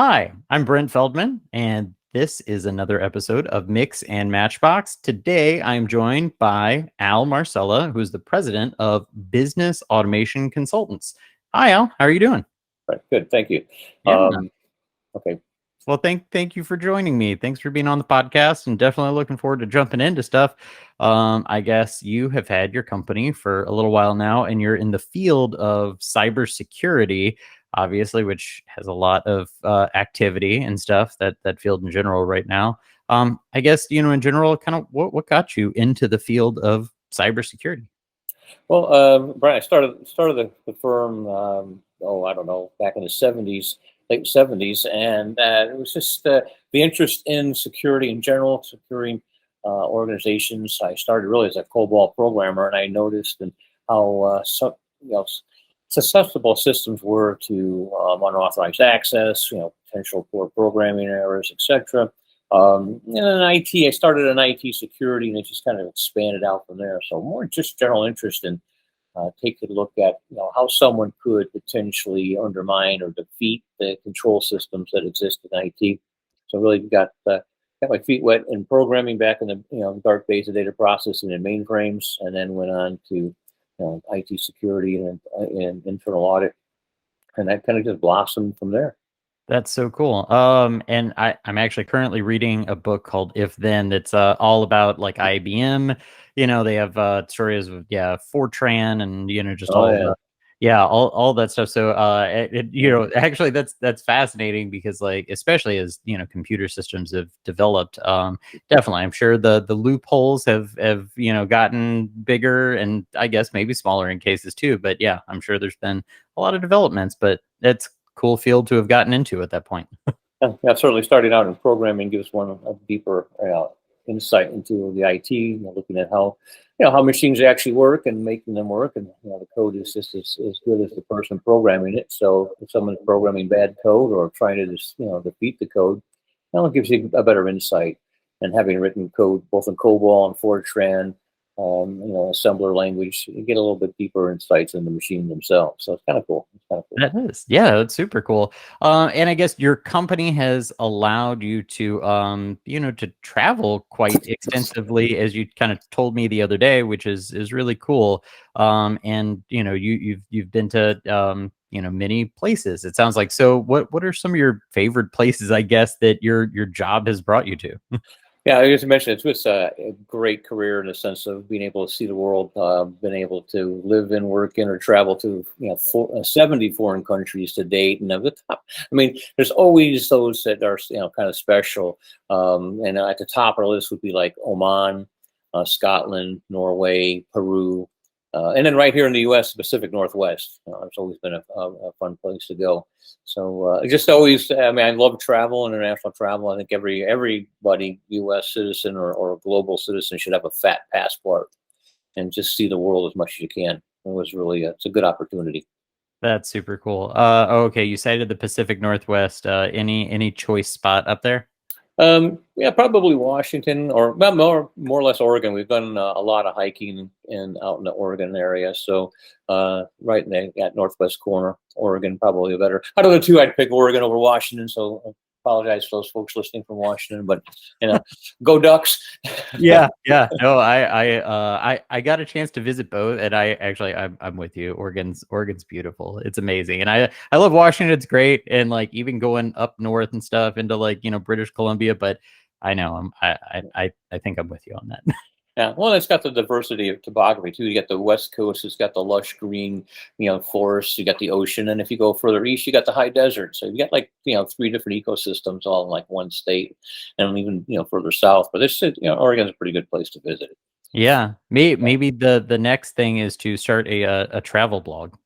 Hi, I'm Brent Feldman, and this is another episode of Mix and Matchbox. Today, I'm joined by Al Marcella, who's the president of Business Automation Consultants. Hi, Al. How are you doing? Right. Good. Thank you. Yeah. Okay. Well, thank you for joining me. Thanks for being on the podcast, and definitely looking forward to jumping into stuff. I guess you have had your company for a little while now, and you're in the field of cybersecurity, obviously, which has a lot of activity and stuff. That field in general right now. I guess in general, kind of what got you into the field of cybersecurity? Well, Brian, I started the firm. I don't know, back in the '70s, late '70s, and it was just the interest in security in general, securing organizations. I started really as a COBOL programmer, and I noticed and how susceptible systems were to unauthorized access, potential poor programming errors, etc. And in IT, I started in IT security, and it just kind of expanded out from there. So more just general interest in taking a look at how someone could potentially undermine or defeat the control systems that exist in IT. So really got my feet wet in programming back in the dark days of data processing and mainframes, and then went on to IT security and internal audit, and that kind of just blossomed from there. That's so cool. And I'm actually currently reading a book called If Then that's all about like IBM. They have stories of Fortran and just Oh all yeah. all that stuff. So actually that's fascinating because like especially as computer systems have developed, definitely I'm sure the loopholes have gotten bigger and I guess maybe smaller in cases too. But yeah, I'm sure there's been a lot of developments, but it's cool field to have gotten into at that point. Yeah, certainly starting out in programming gives one a deeper insight into the IT, looking at how machines actually work and making them work. And the code is just as good as the person programming it. So if someone's programming bad code or trying to just, defeat the code, it gives you a better insight. And having written code both in COBOL and Fortran, assembler language, you get a little bit deeper insights in the machine themselves. So it's kind of cool. It's kind of cool. That is, yeah, that's super cool. And I guess your company has allowed you to, to travel quite extensively, as you kind of told me the other day, which is really cool. And you've been to, many places. It sounds like. So, what are some of your favorite places? I guess that your job has brought you to. Yeah, I just mentioned it's just a great career in the sense of being able to see the world, been able to live and work in or travel to 70 foreign countries to date. And of the top, I mean, there's always those that are kind of special. And at the top of the list would be like Oman, Scotland, Norway, Peru, and then right here in the U.S. Pacific Northwest. It's always been a fun place to go. So just always, I mean, I love travel, international travel. I think everybody, U.S. citizen or a global citizen, should have a fat passport and just see the world as much as you can. It was really, it's a good opportunity. That's super cool. Okay, you cited the Pacific Northwest. Any choice spot up there? Yeah, probably Washington or well, more or less Oregon. We've done a lot of hiking out in the Oregon area. So right in that northwest corner, Oregon probably better. Out of the two, I'd pick Oregon over Washington. So I apologize to those folks listening from Washington, but go Ducks. Yeah, yeah. No, I got a chance to visit both, and I'm with you. Oregon's beautiful. It's amazing, and I love Washington. It's great, and like even going up north and stuff into like British Columbia. But I know I think I'm with you on that. Yeah, well, it's got the diversity of topography too. You got the West Coast; it's got the lush green, forests. You got the ocean, and if you go further east, you got the high desert. So you got like three different ecosystems all in like one state, and even further south. But this, Oregon's a pretty good place to visit. Yeah, maybe the next thing is to start a travel blog.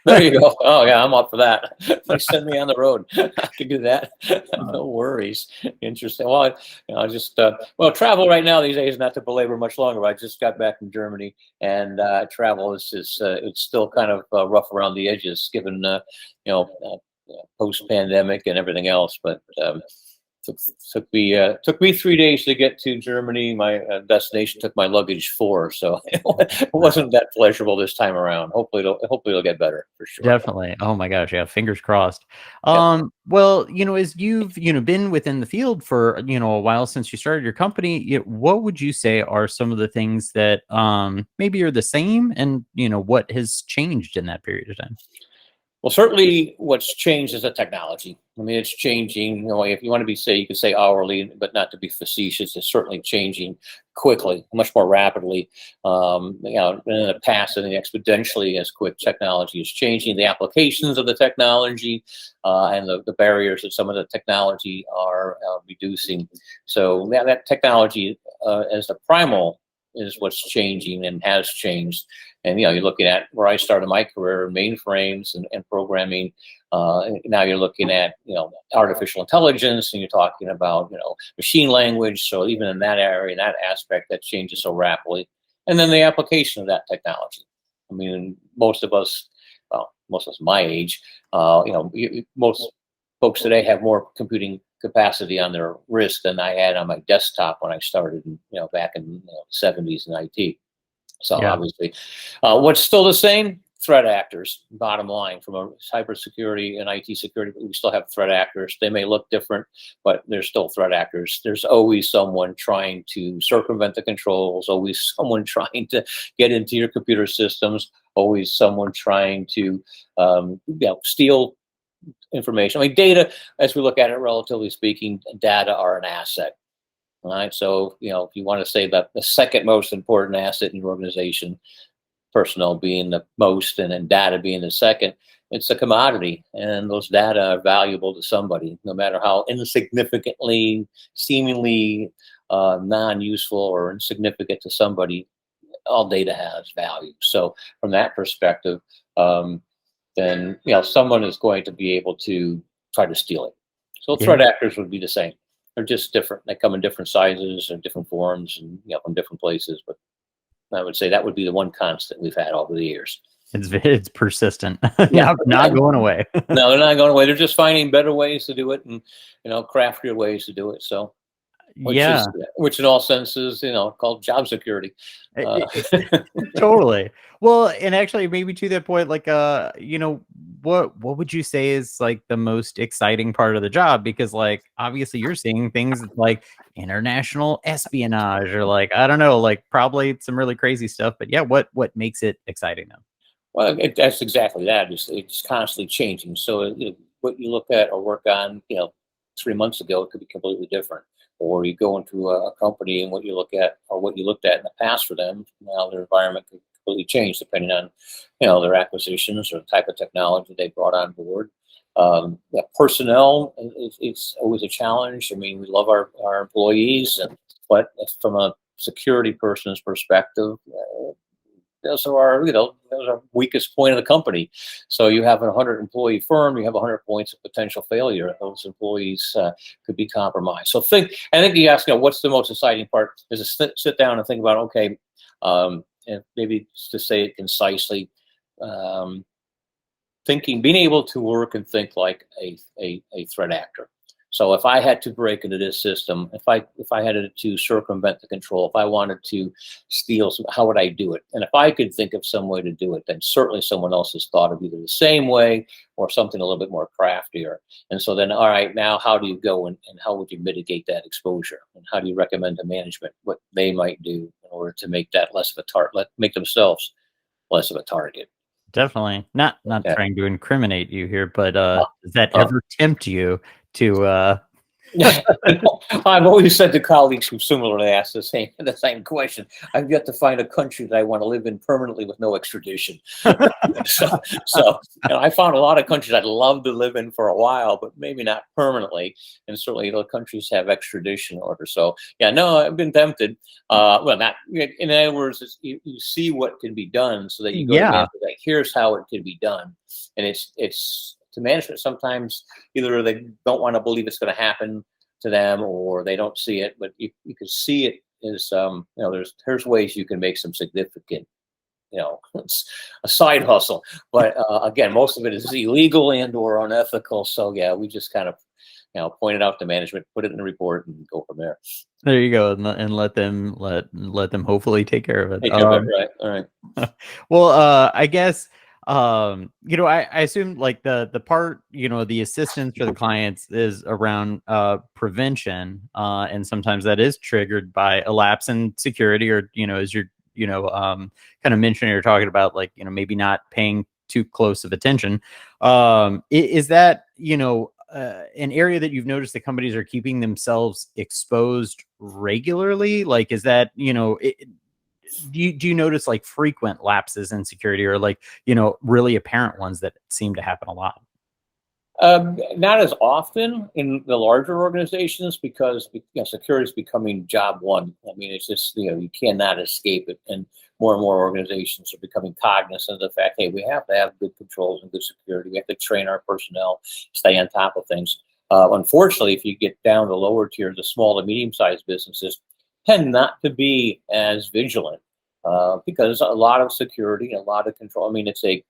There you go. Oh yeah, I'm up for that. Send me on the road. I can do that. No worries. Interesting. Well, I just travel right now these days. Not to belabor much longer, but I just got back from Germany, and travel is it's still kind of rough around the edges, given post pandemic and everything else. But Took me 3 days to get to Germany. My destination took my luggage 4, so it wasn't that pleasurable this time around. Hopefully it'll get better for sure. Definitely. Oh my gosh, yeah, fingers crossed. Yep. Well, as you've, been within the field for, a while since you started your company, what would you say are some of the things that maybe are the same and, what has changed in that period of time? Well, certainly what's changed is the technology. I mean, it's changing. If you want to you could say hourly, but not to be facetious. It's certainly changing quickly, much more rapidly. In the past, I think exponentially as quick technology is changing. The applications of the technology and the barriers that some of the technology are reducing. So that technology as the primal is what's changing and has changed. And you're looking at where I started my career, mainframes and programming. Now you're looking at artificial intelligence, and you're talking about machine language. So even in that area, in that aspect, that changes so rapidly. And then the application of that technology. I mean, most of us my age, most folks today have more computing capacity on their wrist than I had on my desktop when I started, back in the 70s in IT. So Yeah. obviously, what's still the same? Threat actors. Bottom line, from a cybersecurity and IT security, we still have threat actors. They may look different, but they're still threat actors. There's always someone trying to circumvent the controls. Always someone trying to get into your computer systems. Always someone trying to steal information. I mean, data, as we look at it, relatively speaking, data are an asset. All right. So, if you want to say that the second most important asset in your organization, personnel being the most and then data being the second, it's a commodity. And those data are valuable to somebody, no matter how insignificantly, seemingly non-useful or insignificant to somebody, all data has value. So from that perspective, then someone is going to be able to try to steal it. So threat actors would be the same. They're just different. They come in different sizes and different forms, and from different places. But I would say that would be the one constant we've had over the years. It's persistent. Yeah, not going away. No, they're not going away. They're just finding better ways to do it, and craftier ways to do it. So, which in all senses, called job security. Totally. Well, and actually, maybe to that point, like, what would you say is like the most exciting part of the job? Because, like, obviously, you're seeing things like international espionage, or like, I don't know, like probably some really crazy stuff. But yeah, what makes it exciting though? Well, that's exactly that. It's constantly changing. So what you look at or work on, 3 months ago, it could be completely different. Or you go into a company and what you look at or what you looked at in the past for them, now their environment could completely change depending on, their acquisitions or the type of technology they brought on board. Personnel it's always a challenge. I mean, we love our employees, but from a security person's perspective, those are our weakest point of the company. So you have a 100-employee firm, you have 100 points of potential failure. Those employees could be compromised. So I think you ask, what's the most exciting part? Is to sit down and think about, okay, and maybe to say it concisely, being able to work and think like a threat actor. So if I had to break into this system, if I had to circumvent the control, if I wanted to steal, how would I do it? And if I could think of some way to do it, then certainly someone else has thought of either the same way or something a little bit more craftier. And so then, all right, now how do you go and how would you mitigate that exposure? And how do you recommend to management what they might do in order to make that less of a target, make themselves less of a target? Definitely not trying to incriminate you here, but does that ever tempt you to I've always said to colleagues who similarly ask the same question, I've yet to find a country that I want to live in permanently with no extradition. so I found a lot of countries I'd love to live in for a while, but maybe not permanently. And certainly the countries have extradition orders. So I've been tempted. Well, not in other words, you see what can be done so that you go to management, like, here's how it can be done. And it's to management, sometimes either they don't want to believe it's going to happen to them or they don't see it, but you can see it as, there's ways you can make some significant, it's a side hustle. But again, most of it is illegal and or unethical. So we just kind of, point it out to management, put it in the report, and go from there. There you go, and let them hopefully take care of it. Take care of it, right? All right. Well, I guess I assume like the part, the assistance for the clients is around prevention, and sometimes that is triggered by a lapse in security, or as you're kind of mentioning, you're talking about, like, maybe not paying too close of attention. Is that an area that you've noticed that companies are keeping themselves exposed regularly? Like, is that, do you notice like frequent lapses in security, or like, really apparent ones that seem to happen a lot? Not as often in the larger organizations, because security is becoming job one. I mean, it's just, you cannot escape it. And more organizations are becoming cognizant of the fact, hey, we have to have good controls and good security. We have to train our personnel, stay on top of things. Unfortunately, if you get down to lower tiers, the small to medium-sized businesses tend not to be as vigilant, because a lot of security, a lot of control. I mean, it's a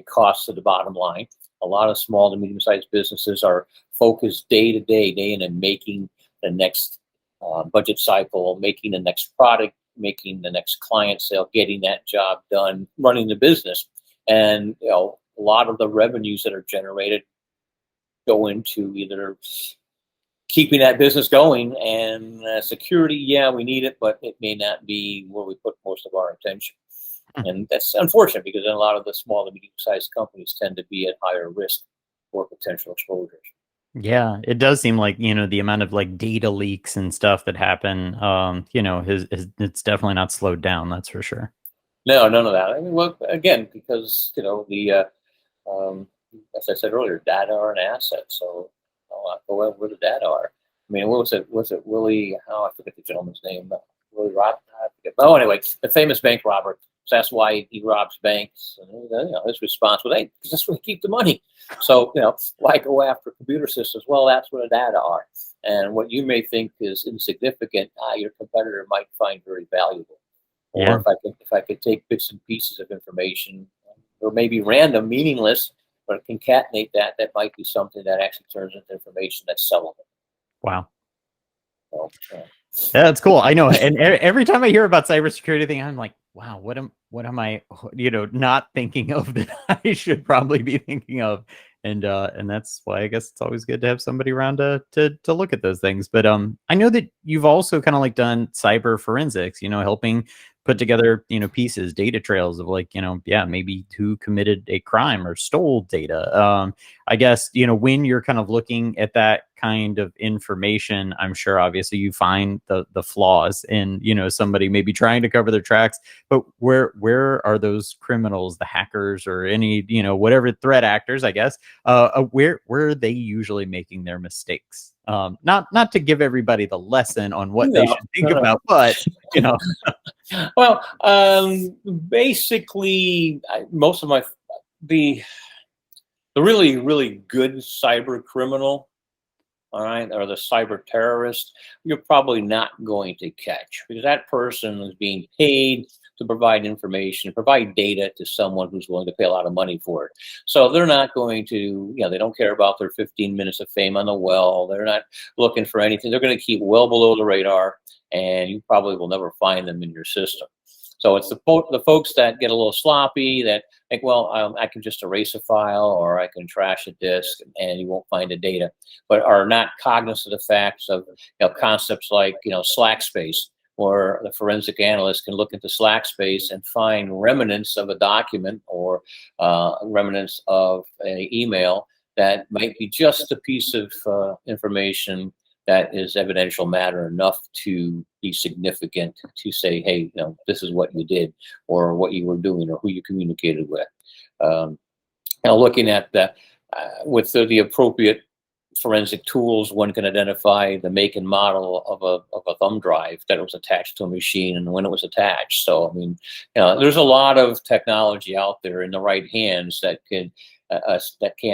cost to the bottom line. A lot of small to medium-sized businesses are focused day to day, in, and making the next budget cycle, making the next product, making the next client sale, getting that job done, running the business. And a lot of the revenues that are generated go into either keeping that business going, and security. Yeah, we need it, but it may not be where we put most of our attention. And that's unfortunate, because then a lot of the small to medium-sized companies tend to be at higher risk for potential exposures. Yeah, it does seem like, the amount of like data leaks and stuff that happen, it's definitely not slowed down. That's for sure. No, none of that. I mean, well, again, because as I said earlier, data are an asset. So go where the data are. I mean, what was it? Was it Willie? Oh, I forget the gentleman's name. Willie Rob. I forget. Oh, anyway, the famous bank robber. So that's why he robs banks. And, his response was, "Hey, that's where they keep the money." So why go after computer systems? Well, that's where the data are. And what you may think is insignificant, your competitor might find very valuable. Or Yeah. if I could take bits and pieces of information, or maybe random, meaningless, but concatenate that might be something that actually turns into information that's sellable. Wow. So, Yeah, that's cool. I know. And every time I hear about cybersecurity thing, I'm like, wow, what am I, not thinking of that I should probably be thinking of? And that's why I guess it's always good to have somebody around to look at those things. But I know that you've also kind of like done cyber forensics, helping put together, pieces, data trails of like, maybe who committed a crime or stole data. I guess, when you're kind of looking at that kind of information, I'm sure obviously you find the flaws in, somebody maybe trying to cover their tracks, but where are those criminals, the hackers, or any, whatever threat actors, I guess, where are they usually making their mistakes? Not to give everybody the lesson on what they should think about, but well, basically, most of the really, really good cyber criminal, all right, or the cyber terrorist, you're probably not going to catch, because that person is being paid to provide information, provide data to someone who's willing to pay a lot of money for it. So they're not going to, they don't care about their 15 minutes of fame on the well. They're not looking for anything. They're going to keep well below the radar, and you probably will never find them in your system. So it's the folks that get a little sloppy, that think, well, I can just erase a file, or I can trash a disk, and you won't find the data, but are not cognizant of the facts of concepts like Slack space, where the forensic analyst can look into Slack space and find remnants of a document, or remnants of an email that might be just a piece of information that is evidential matter enough to be significant to say, hey, this is what you did, or what you were doing, or who you communicated with. Looking at that with the appropriate forensic tools, one can identify the make and model of a thumb drive that was attached to a machine and when it was attached. So, I mean, there's a lot of technology out there in the right hands that can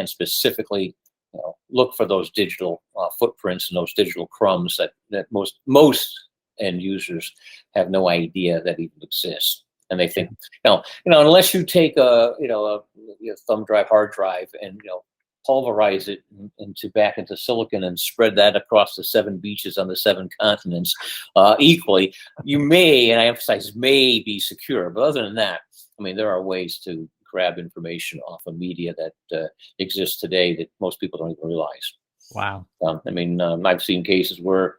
specifically look for those digital footprints and those digital crumbs that most end users have no idea that even exist. And they think, unless you take a thumb drive, hard drive, and pulverize it back into silicon and spread that across the 7 beaches on the 7 continents equally, you may, and I emphasize may, be secure. But other than that, I mean, there are ways to grab information off of media that exists today that most people don't even realize. Wow. I mean, I've seen cases where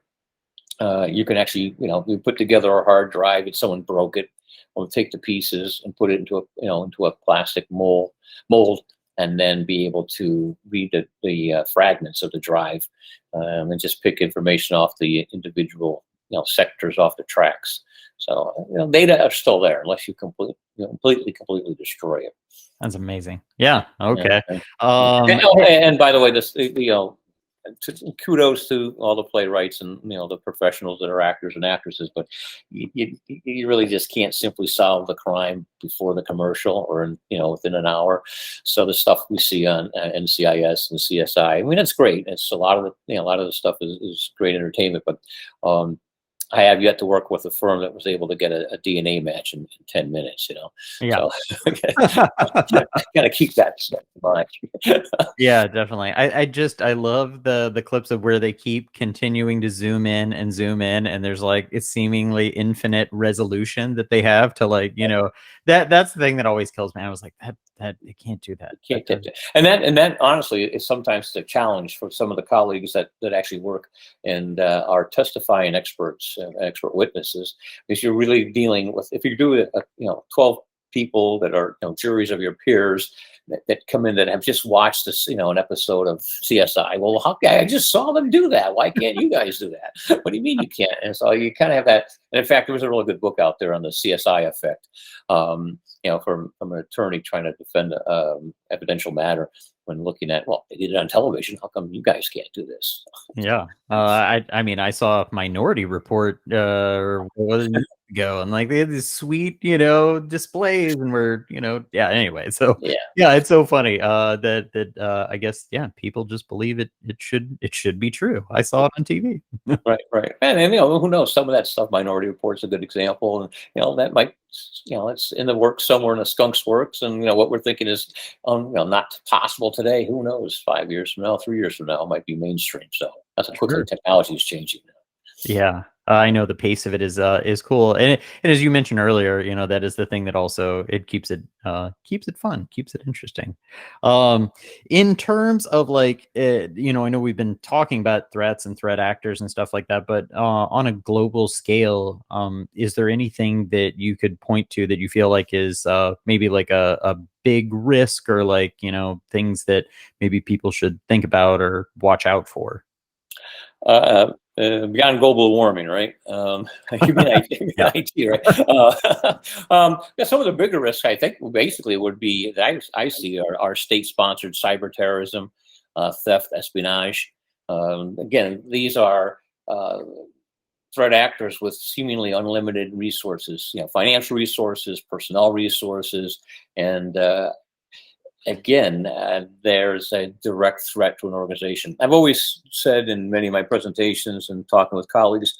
you can actually, you put together a hard drive and someone broke it. We'll take the pieces and put it into a plastic mold, and then be able to read the fragments of the drive, and just pick information off the individual sectors off the tracks. So data are still there unless you completely destroy it. That's amazing. Yeah. Okay. And by the way, this kudos to all the playwrights and the professionals that are actors and actresses, but you really just can't simply solve the crime before the commercial or within an hour. So the stuff we see on NCIS and CSI, I mean, it's great. It's a lot of the stuff is great entertainment, but I have yet to work with a firm that was able to get a DNA match in 10 minutes, Yeah. So got to keep that stuff in mind. Yeah, definitely. I love the clips of where they keep continuing to zoom in, and there's like it's seemingly infinite resolution that they have to that's the thing that always kills me. I was like, that it can't do that. You can't do that. And that honestly is sometimes the challenge for some of the colleagues that actually work and are testifying experts, expert witnesses, because you're really dealing with, if you do 12 people that are juries of your peers that come in that have just watched this an episode of CSI. Well, I just saw them do that. Why can't you guys do that? What do you mean you can't? And so you kind of have that. And in fact, there was a really good book out there on the CSI effect. From an attorney trying to defend evidential matter when looking at, well, they did it on television. How come you guys can't do this? Yeah. I mean, I saw Minority Report ago, and like they had these sweet, displays, and anyway. So yeah, it's so funny that I guess people just believe it should be true. I saw it on TV. Right. And who knows, some of that stuff, Minority Report's a good example, and that might it's in the works somewhere in the skunk's works, and what we're thinking is not possible today. Who knows, 5 years from now, 3 years from now, it might be mainstream. So that's how quickly technology is changing now. Yeah, I know the pace of it is cool, and as you mentioned earlier, that is the thing that also it keeps it fun, keeps it interesting. In terms of I know we've been talking about threats and threat actors and stuff like that, but on a global scale, is there anything that you could point to that you feel like is maybe like a big risk, or things that maybe people should think about or watch out for? Beyond global warming, right? You mean IT, right? Some of the bigger risks, I think, basically would be that I see are state-sponsored cyber terrorism, theft, espionage. Again, these are threat actors with seemingly unlimited resources, financial resources, personnel resources, and again, there's a direct threat to an organization. I've always said in many of my presentations and talking with colleagues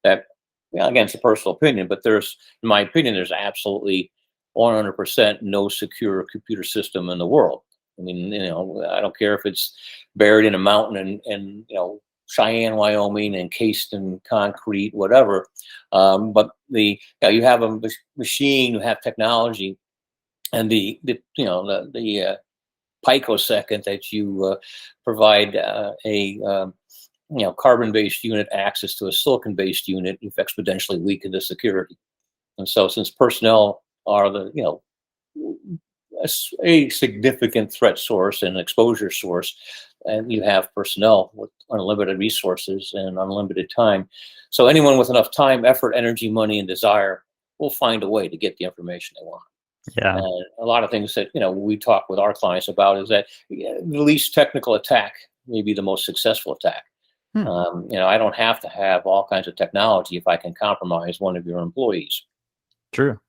that, again, it's a personal opinion, but in my opinion, there's absolutely 100% no secure computer system in the world. I mean, I don't care if it's buried in a mountain in Cheyenne, Wyoming, encased in concrete, whatever. But you have a machine, you have technology, and the picosecond that you provide a carbon-based unit access to a silicon-based unit, you've exponentially weakened the security. And so, since personnel are a significant threat source and exposure source, and you have personnel with unlimited resources and unlimited time, so anyone with enough time, effort, energy, money, and desire will find a way to get the information they want. Yeah. A lot of things that we talk with our clients about is that the least technical attack may be the most successful attack. I don't have to have all kinds of technology if I can compromise one of your employees. True.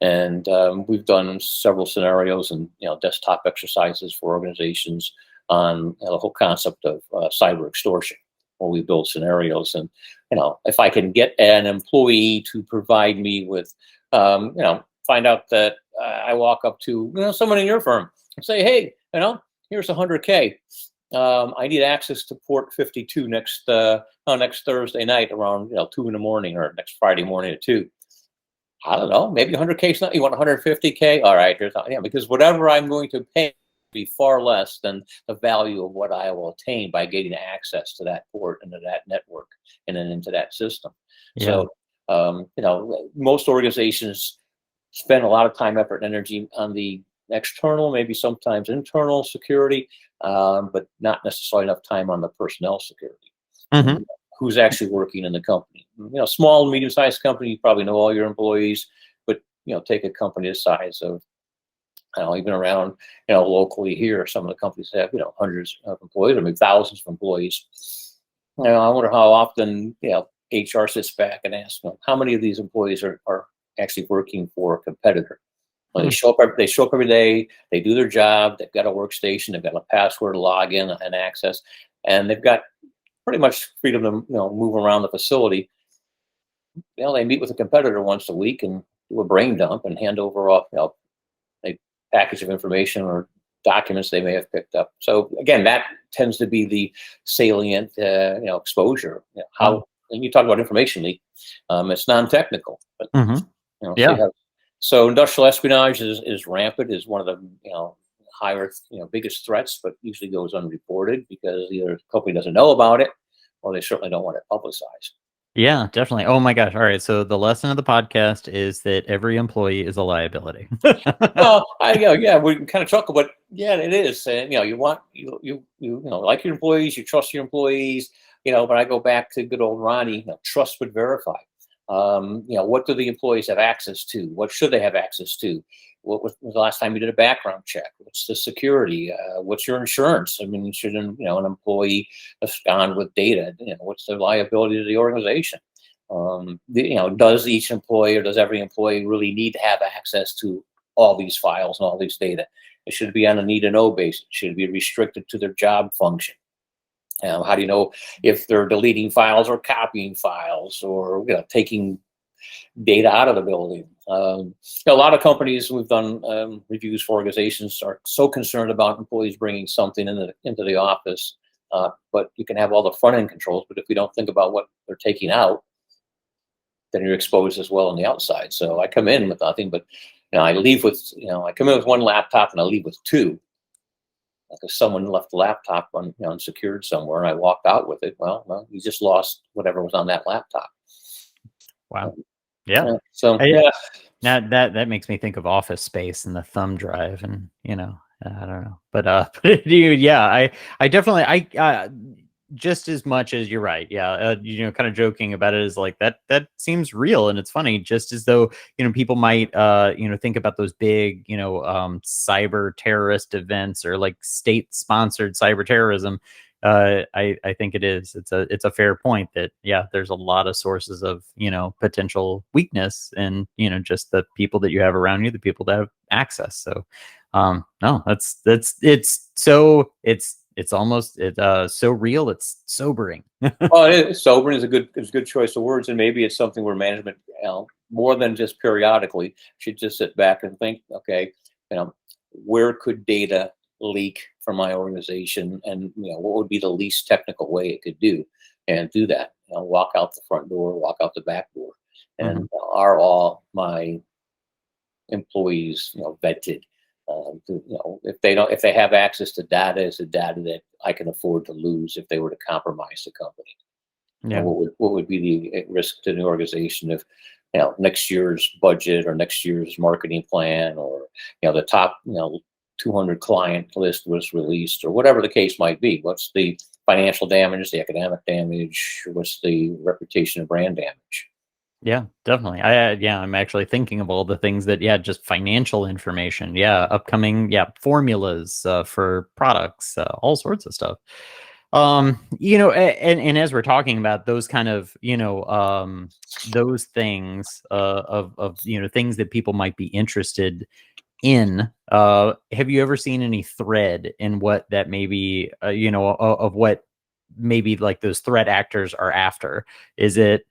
And we've done several scenarios and desktop exercises for organizations on the whole concept of cyber extortion, where we build scenarios. And if I can get an employee to provide me with find out that I walk up to someone in your firm and say, hey, here's 100K. I need access to port 52 next Thursday night around 2 in the morning, or next Friday morning at 2. I don't know, maybe 100K is not. You want 150K? All right, because whatever I'm going to pay will be far less than the value of what I will attain by getting access to that port and to that network and then into that system. Yeah. So, most organizations spend a lot of time, effort, and energy on the external, maybe sometimes internal security, but not necessarily enough time on the personnel security. Mm-hmm. Who's actually working in the company. Small, medium-sized company, you probably know all your employees, but take a company the size of, even around, locally here, some of the companies have, hundreds of employees, or maybe thousands of employees. I wonder how often, HR sits back and asks, how many of these employees are actually working for a competitor? Well, they show up every day, they do their job, they've got a workstation, they've got a password to log in and access, and they've got pretty much freedom to move around the facility. They meet with a competitor once a week and do a brain dump and hand over a package of information or documents they may have picked up. So again, that tends to be the salient exposure. And you talk about information leak, it's non-technical, but Yeah. so industrial espionage is rampant, is one of the higher biggest threats, but usually goes unreported because either the company doesn't know about it, or they certainly don't want it publicized. Yeah, definitely. Oh my gosh. All right. So the lesson of the podcast is that every employee is a liability. Well, we can kind of talk about, it is, and you want you like your employees, you trust your employees, but I go back to good old Ronnie, trust but verify. What do the employees have access to? What should they have access to? What was the last time you did a background check? What's the security? What's your insurance? I mean, should an employee abscond with data? What's the liability to the organization? Does each employee, or does every employee really need to have access to all these files and all these data? It should be on a need to know basis. It should be restricted to their job function. How do you know if they're deleting files or copying files, or taking data out of the building? A lot of companies, we've done reviews for organizations, are so concerned about employees bringing something into the office, but you can have all the front end controls, but if you don't think about what they're taking out, then you're exposed as well on the outside. So I come in with nothing, but I leave with I come in with one laptop and I leave with two. Because someone left the laptop unsecured somewhere, and I walked out with it. Well, you just lost whatever was on that laptop. Wow. Yeah. Now that makes me think of Office Space and the thumb drive, and I don't know, but dude, yeah, I definitely just as much as you're right. Yeah. Kind of joking about it is like that seems real. And it's funny, just as though, people might, think about those big, cyber terrorist events, or like state sponsored cyber terrorism. I think it's a fair point that, there's a lot of sources of, potential weakness and, just the people that you have around you, the people that have access. So, no, it's almost so real. It's sobering. Well, sobering is a good choice of words, and maybe it's something where management, more than just periodically, should just sit back and think, okay, where could data leak from my organization, and what would be the least technical way it could do, and do that. Walk out the front door, walk out the back door, and are all my employees vetted? If they have access to data, is it data that I can afford to lose if they were to compromise the company? Yeah. What would be the risk to the organization if next year's budget or next year's marketing plan, or the top 200 client list was released, or whatever the case might be? What's the financial damage, the economic damage? What's the reputation and brand damage? Yeah, definitely. I'm actually thinking of all the things that, just financial information. Upcoming, formulas for products, all sorts of stuff. And as we're talking about those kind of, those things of things that people might be interested in, have you ever seen any thread in what that maybe, of what maybe like those threat actors are after? Is it,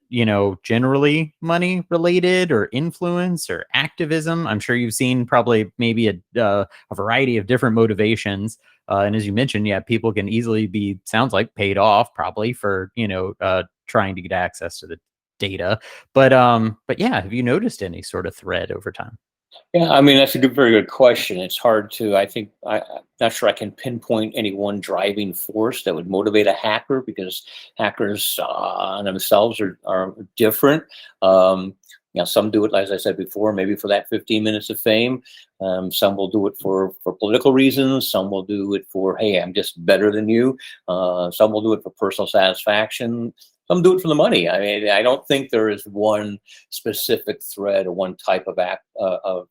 generally money related or influence or activism? I'm sure you've seen probably maybe a variety of different motivations. And as you mentioned, yeah, people can easily be, sounds like, paid off probably for, trying to get access to the data. But yeah, have you noticed any sort of thread over time? Yeah, I mean, that's a very good question. It's hard to, I'm not sure I can pinpoint any one driving force that would motivate a hacker, because hackers themselves are different. Some do it, as I said before, maybe for that 15 minutes of fame. Some will do it for political reasons. Some will do it for, hey, I'm just better than you. Some will do it for personal satisfaction. Some do it for the money. I mean, I don't think there is one specific thread or one type of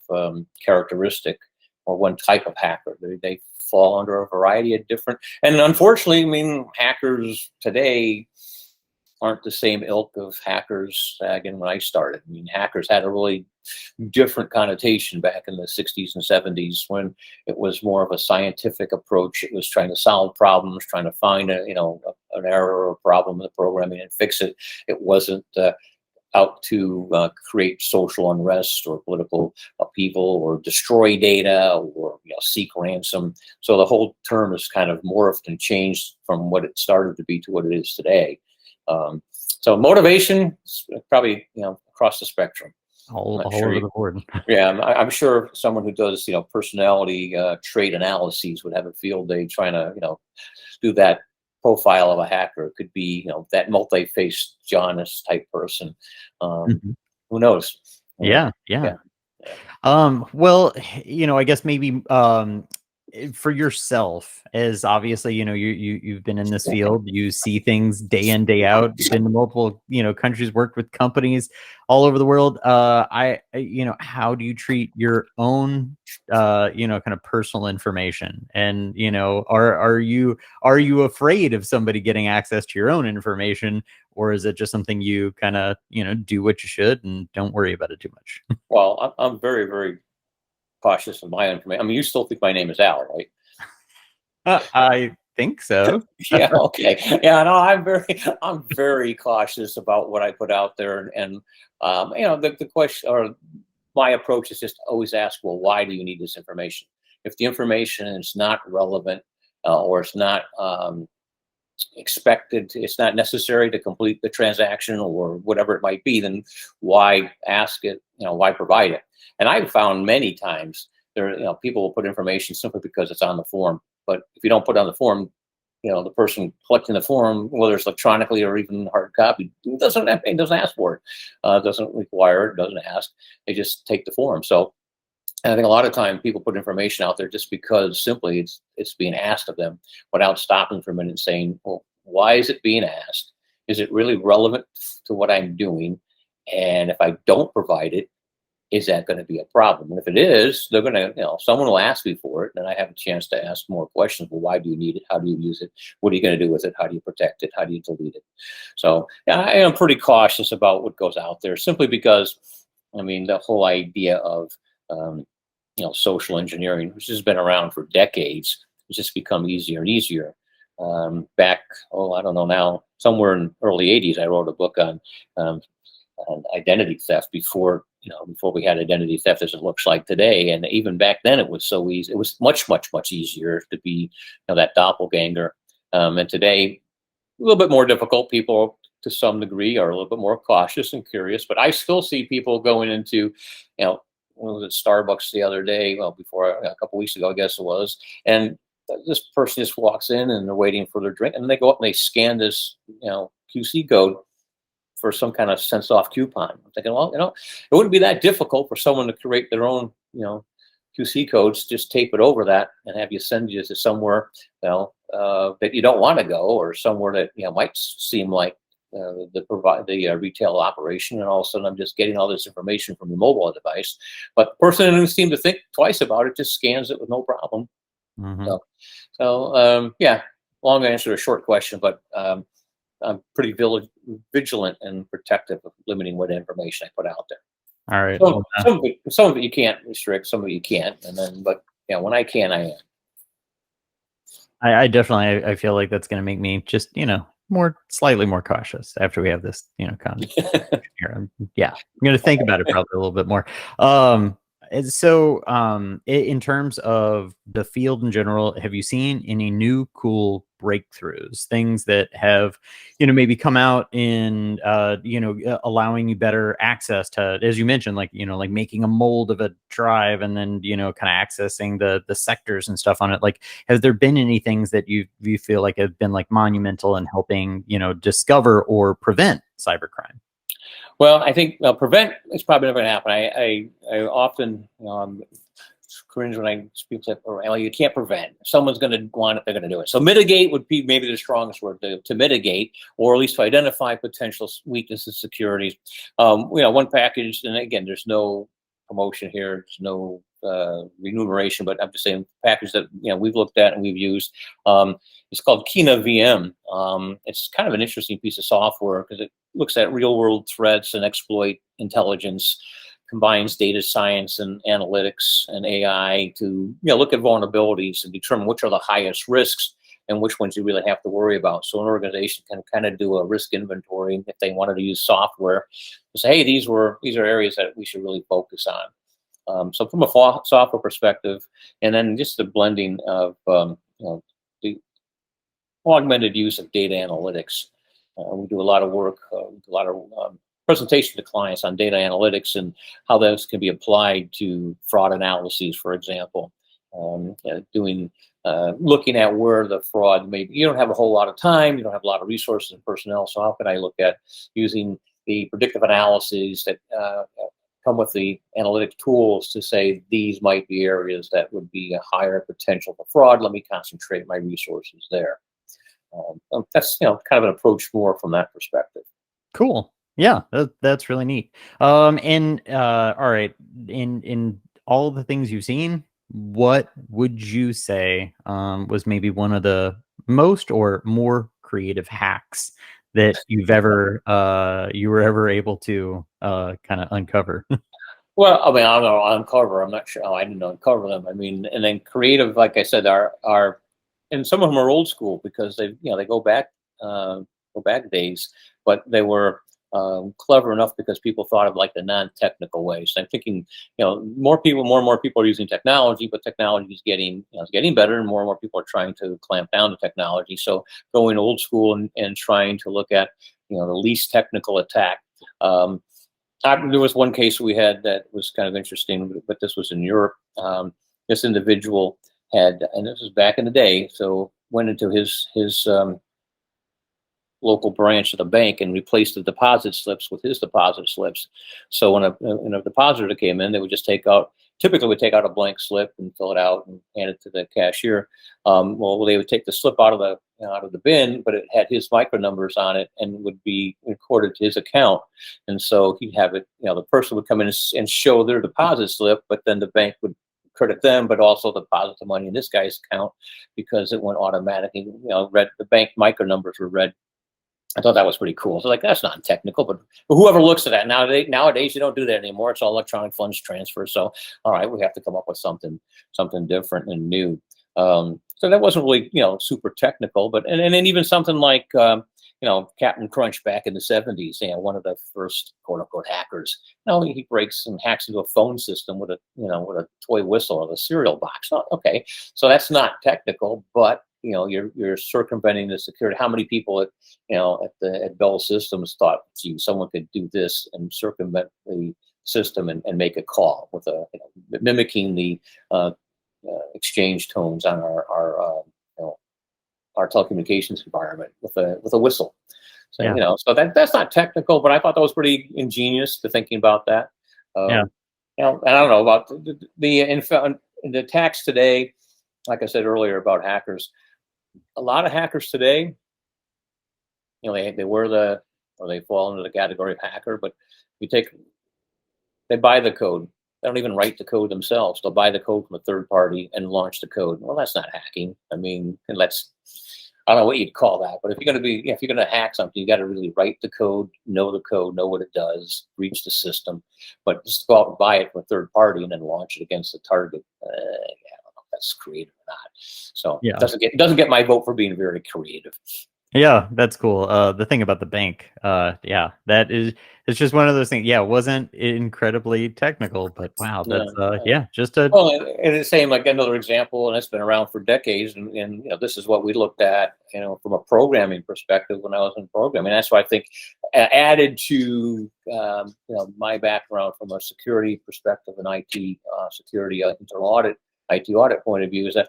characteristic or one type of hacker. They fall under a variety of different. And unfortunately, I mean, hackers today aren't the same ilk of hackers again when I started. I mean, hackers had a really different connotation back in the 60s and 70s, when it was more of a scientific approach. It was trying to solve problems, trying to find an error or problem in the programming and fix it. It wasn't out to create social unrest or political upheaval or destroy data or seek ransom. So the whole term is kind of morphed and changed from what it started to be to what it is today. So motivation is probably across the spectrum. All Sure over the board. Yeah, I'm sure someone who does personality trait analyses would have a field day trying to do that profile of a hacker. It could be that multi-faced Janus type person. Mhm. Who knows? Yeah, yeah. Yeah. Yeah. Well, I guess maybe for yourself, as obviously, you've been in this field, you see things day in, day out, been to multiple, countries, worked with companies all over the world. How do you treat your own kind of personal information? And, are you afraid of somebody getting access to your own information? Or is it just something you kind of, do what you should and don't worry about it too much? Well, I'm very, very cautious of my information. I mean, you still think my name is Al, right? I think so. Yeah. Okay. Yeah. No, I'm very cautious about what I put out there, and the question or my approach is just always ask, well, why do you need this information? If the information is not relevant or it's not it's not necessary to complete the transaction or whatever it might be, then why ask it? Why provide it? And I've found many times people will put information simply because it's on the form. But if you don't put it on the form, the person collecting the form, whether it's electronically or even hard copy, doesn't ask for it, doesn't require it, doesn't ask. They just take the form. So, and I think a lot of time people put information out there just because simply it's being asked of them, without stopping for a minute and saying, well, why is it being asked? Is it really relevant to what I'm doing? And if I don't provide it, is that going to be a problem? And if it is, they're going to, someone will ask me for it, and I have a chance to ask more questions. Well, why do you need it? How do you use it? What are you going to do with it? How do you protect it? How do you delete it? So yeah, I am pretty cautious about what goes out there, simply because, I mean, the whole idea of social engineering, which has been around for decades, has just become easier and easier. Back, I don't know now, somewhere in early '80s, I wrote a book um, on identity theft before we had identity theft as it looks like today. And even back then, it was so easy. It was much, much, much easier to be that doppelganger. And today, a little bit more difficult. People, to some degree, are a little bit more cautious and curious. But I still see people going into, when I was at Starbucks the other day, well, before a couple weeks ago, I guess it was, and this person just walks in and they're waiting for their drink, and they go up and they scan this, QC code for some kind of cents off coupon. I'm thinking, well, it wouldn't be that difficult for someone to create their own, QC codes, just tape it over that and have you send you to somewhere, that you don't want to go, or somewhere that, might seem like the retail operation. And all of a sudden I'm just getting all this information from the mobile device. But the person who seemed to think twice about it just scans it with no problem. Mhm. Yeah, long answer to a short question, but I'm pretty vigilant and protective of limiting what information I put out there. All right. So Well, some of it you can't restrict, some of it you can't, but when I can, I am. I definitely I feel like that's going to make me just more slightly more cautious after we have this conversation here. Yeah, I'm going to think about it probably a little bit more. And so in terms of the field in general, have you seen any new cool breakthroughs, things that have maybe come out in allowing you better access to, as you mentioned, like like making a mold of a drive and then kind of accessing the sectors and stuff on it? Like, has there been any things that you feel like have been like monumental in helping discover or prevent cybercrime? Well, I think prevent is probably never going to happen. I often cringe when I speak to, well, you can't prevent. If someone's going to want it, they're going to do it. So mitigate would be maybe the strongest word, to mitigate, or at least to identify potential weaknesses, securities. One package, and again, there's no promotion here, there's no remuneration, but I'm just saying package that we've looked at and we've used. It's called Kina VM. It's kind of an interesting piece of software because it looks at real world threats and exploit intelligence, combines data science and analytics and AI to look at vulnerabilities and determine which are the highest risks and which ones you really have to worry about. So an organization can kind of do a risk inventory if they wanted to use software to say, hey, these are areas that we should really focus on. So from a software perspective, and then just the blending of the augmented use of data analytics. We do a lot of work, a lot of presentation to clients on data analytics and how those can be applied to fraud analyses, for example. Looking at where the fraud may be. You don't have a whole lot of time, you don't have a lot of resources and personnel, so how can I look at using the predictive analyses that come with the analytic tools to say these might be areas that would be a higher potential for fraud. Let me concentrate my resources there. That's kind of an approach more from that perspective. Cool. Yeah, that's really neat. And all right, in all the things you've seen, what would you say was maybe one of the most or more creative hacks that you were ever able to kind of uncover? Well, I mean, I don't know, uncover. I'm not sure. Oh, I didn't uncover them. I mean, and then creative, like I said, are, and some of them are old school because they go back days, but they were clever enough because people thought of like the non-technical ways. I'm thinking, more and more people are using technology, but technology is getting better, and more people are trying to clamp down the technology. So going old school and trying to look at the least technical attack. There was one case we had that was kind of interesting, but this was in Europe. This individual had, and this was back in the day, so went into his local branch of the bank and replaced the deposit slips with his deposit slips. So when a depositor came in, they would just typically would take out a blank slip and fill it out and hand it to the cashier. Well, they would take the slip out of the bin, but it had his micro numbers on it and would be recorded to his account. And so he'd have it, the person would come in and show their deposit slip, but then the bank would credit them, but also deposit the money in this guy's account because it went automatically. The bank micro numbers were read. I thought that was pretty cool. So that's not technical, but whoever looks at that nowadays, you don't do that anymore. It's all electronic funds transfer. So, all right, we have to come up with something different and new. So that wasn't really, super technical, but, and then even something like, Captain Crunch back in the 70s, one of the first quote unquote hackers. He breaks and hacks into a phone system with a toy whistle or a cereal box. Oh, okay. So that's not technical, but you're circumventing the security. How many people at Bell Systems thought, gee, someone could do this and circumvent the system and make a call with mimicking the exchange tones on our telecommunications environment with a whistle. So so that's not technical, but I thought that was pretty ingenious to thinking about that. And I don't know about the attacks today. Like I said earlier about hackers, a lot of hackers today, they fall into the category of hacker, but they buy the code. They don't even write the code themselves. They'll buy the code from a third party and launch the code. Well, that's not hacking. I mean, I don't know what you'd call that, but if you're going to hack something, you got to really write the code, know what it does, reach the system. But just go out and buy it from a third party and then launch it against the target. that's creative or not. So Yeah. it doesn't get my vote for being very creative. Yeah, that's cool. The thing about the bank, yeah, that is, it's just one of those things. Yeah, it wasn't incredibly technical, but wow, that's Yeah. yeah, just a Well, and the same, like another example, and it's been around for decades, and this is what we looked at, from a programming perspective when I was in programming. That's why I think added to my background from a security perspective and IT security internal audit, IT audit point of view is that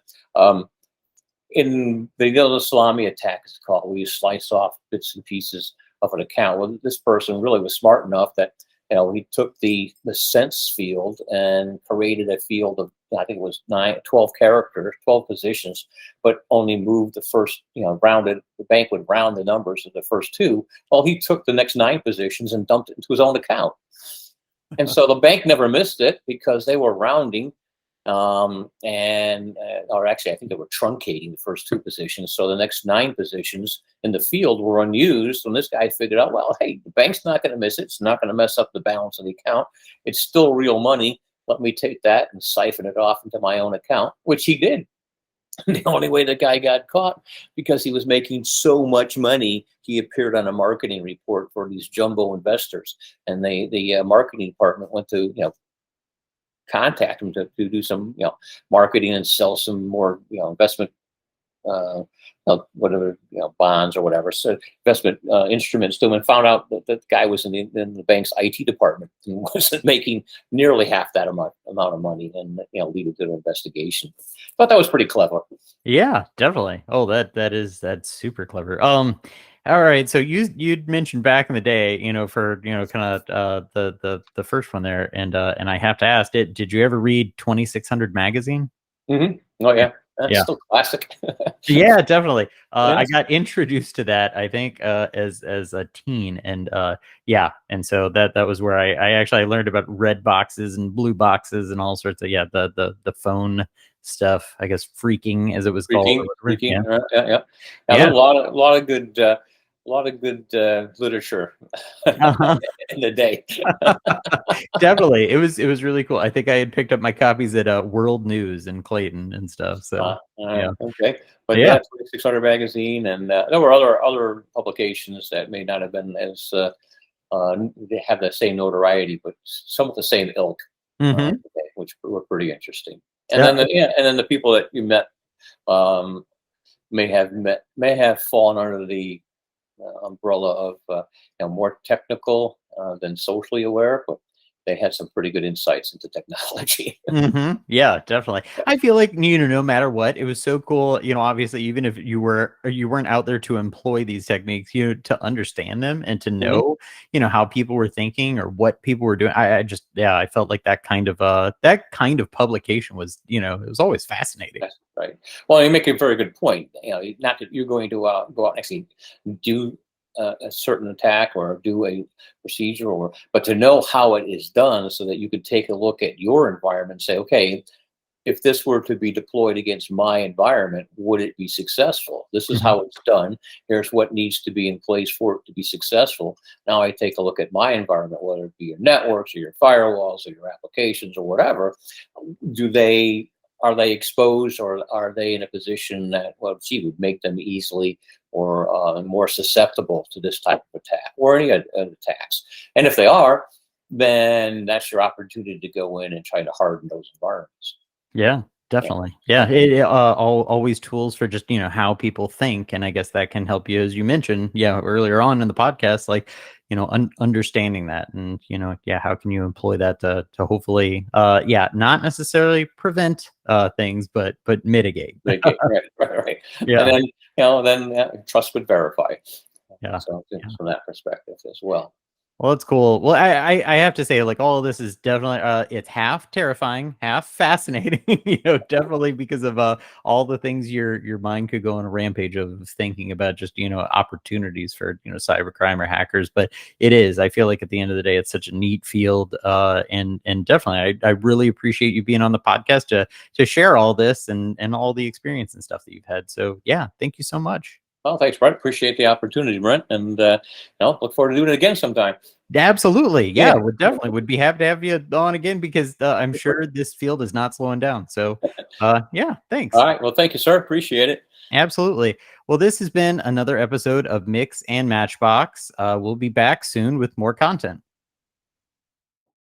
in the salami attack is called, where you slice off bits and pieces of an account. Well, this person really was smart enough that he took the sense field and created a field of, I think it was 12 characters, 12 positions, but only moved the first, rounded, the bank would round the numbers of the first two. Well, he took the next 9 positions and dumped it into his own account. And so the bank never missed it because they were rounding, or actually, I think they were truncating the first 2 positions. So the next 9 positions in the field were unused. And this guy figured out, well, hey, the bank's not going to miss it. It's not going to mess up the balance of the account. It's still real money. Let me take that and siphon it off into my own account, which he did. The only way the guy got caught, because he was making so much money, he appeared on a marketing report for these jumbo investors, and the marketing department went to contact him to do some marketing and sell some more investment whatever bonds or whatever, so investment instruments to him, and found out that the guy was in the bank's IT department and wasn't making nearly half that amount of money, and lead to an investigation. Thought that was pretty clever. Yeah, definitely. Oh, that's super clever. All right. So you'd mentioned back in the day, for kind of the first one there, and I have to ask, did you ever read 2600 magazine? Mm-hmm. Oh yeah, that's Yeah. still classic. Yeah, definitely. I Yes. got introduced to that, I think, as a teen, and yeah, and so that was where I actually learned about red boxes and blue boxes and all sorts of, yeah, the phone stuff, I guess, freaking as it was called, or whatever. Freaking, Yeah, yeah. Now, yeah. there's a lot of good literature Uh-huh. in the day. Definitely, it was really cool. I think I had picked up my copies at World News in Clayton and stuff. So yeah, Okay, but yeah. yeah, 2600 magazine, and there were other publications that may not have been as they have the same notoriety, but some of the same ilk, Hmm. which were pretty interesting. And Yeah. then the people that you met um, may have fallen under the umbrella of more technical than socially aware, but they had some pretty good insights into technology. Yeah, definitely. I feel like, no matter what, it was so cool. Obviously, even if you weren't out there to employ these techniques, to understand them and to Mhm. know, how people were thinking or what people were doing. I just, yeah, I felt like that kind of publication was, it was always fascinating. That's right. Well, you make a very good point. Not that you're going to go out and actually do a certain attack or do a procedure, but to know how it is done, so that you could take a look at your environment and say, okay, if this were to be deployed against my environment, would it be successful? This is Mhm. how it's done. Here's what needs to be in place for it to be successful. Now I take a look at my environment, whether it be your networks or your firewalls or your applications or whatever. Do they Are they exposed, or are they in a position that, well, gee, would make them easily or more susceptible to this type of attack or any attacks? And if they are, then that's your opportunity to go in and try to harden those environments. Yeah, Yeah. definitely. Yeah, always tools for just, how people think, and I guess that can help you, as you mentioned, yeah, earlier on in the podcast, like, understanding that, and yeah, how can you employ that to hopefully, yeah, not necessarily prevent things, but mitigate. Right. And Yeah, then trust but verify. yeah. So Yeah. from that perspective as well. Well, it's cool. Well, I have to say, like, all of this is definitely it's half terrifying, half fascinating. Definitely because of all the things your mind could go on a rampage of thinking about, just opportunities for cybercrime or hackers. But it is. I feel like at the end of the day, it's such a neat field. And definitely, I really appreciate you being on the podcast to share all this and all the experience and stuff that you've had. So yeah, thank you so much. Well, thanks, Brent. Appreciate the opportunity, Brent, and look forward to doing it again sometime. Absolutely. Yeah, Yeah. would be happy to have you on again because I'm sure this field is not slowing down. So, yeah, All thanks. right. Well, thank you, sir. Appreciate it. Absolutely. Well, this has been another episode of Mix and Matchbox. We'll be back soon with more content.